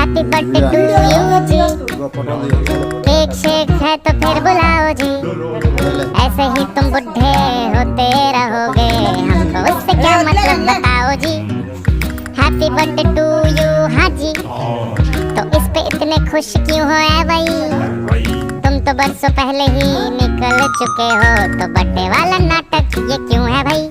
Happy birthday to you ji. Cake shake है तो फिर बुलाओ जी। ऐसे ही तुम बुढ़े होते रहोगे, हमको उससे क्या मतलब बताओ जी। हैप्पी बर्थडे टू यू हाँ जी। तो इस पे इतने खुश क्यों हो ऐ भाई, तुम तो बरसों पहले ही निकल चुके हो, तो बर्थडे वाला नाटक ये क्यों है भाई।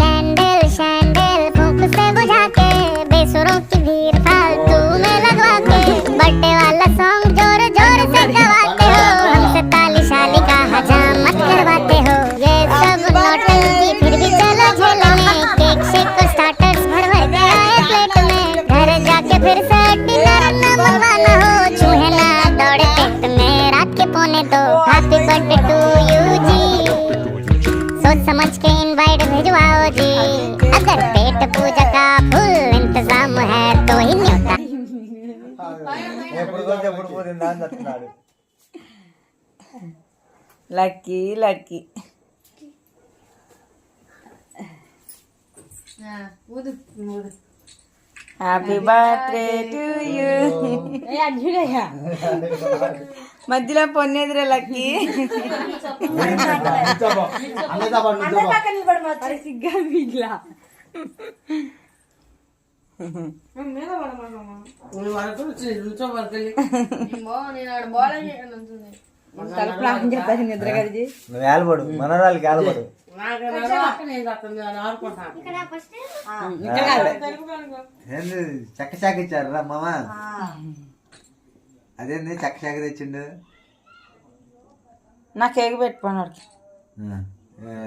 कैंडल शैंडल फूंक से बुझा के, बेसुरों की भीड़ फालतू में लगवा के, बर्थडे वाला सॉन्ग जोर जोर से गवाते हो, हमसे ताली शाली का हजामत करवाते हो। ये सब नौटंकी फिर भी चलो झेलने, केक शेक को स्टार्टर्स भर भर के आए प्लेट में, घर जाके फिर से डिनर न मंगवाना हो, चूहे ना दौड़े पेट में रात के पौने दो। हैप्पी बर्थडे टू यू जी। सोच समझ के इनवाइट भिजवाओ जी, अगर पेट पूजा का फुल इंतजाम है तो ही न्योता। Lucky lucky happy birthday to you. మధ్యలో పొన్నేదిరా లక్కీ. సిగ్గా మిగిలా తలప్రాణం చెప్పాలి నిద్ర కలిసి నువ్వు ఏలబడు మనరాళ్ళకి ఏలబడు. ఏంది చెక్క శాఖ ఇచ్చారు రా మామ, అదేంది చెక్క శాఖ తెచ్చిండు. నా కేక్ పెట్టుకోను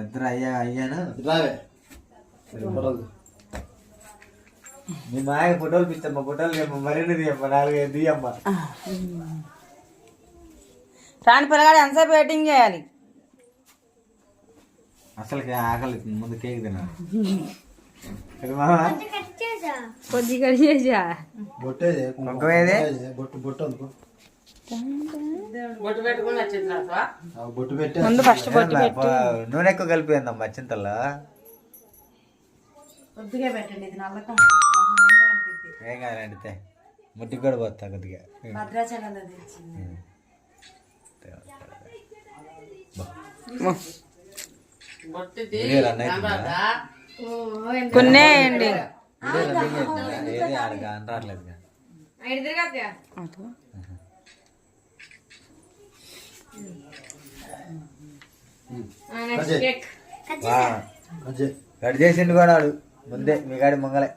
ఇద్దరు అయ్యాను. మీ మాయ ఫోటోలు పిచ్చమ్మ, ఫోటోలు మరిన్ని తీయమ్మ, 4-5 తీయమ్మ. రాని పిల్లగాడు ఎంతసేపు వెయిటింగ్ చేయాలి. అసలు ఆకలి ముందు కేక్ తినాలి. కొద్ది కట్ చేసా ముందు ఫస్ట్ బొట్టు పెట్టు. నూనె ఎక్కువ కలిపిపోయిందమ్మా చింతల్లో. ఏం కాదు అండితే ముట్టికి కూడా పోతా కొద్దిగా. కొన్నే అండి రావట్లేదు. కట్ చేసిండు కూడా వాడు ముందే, మీ గాడి మంగళే.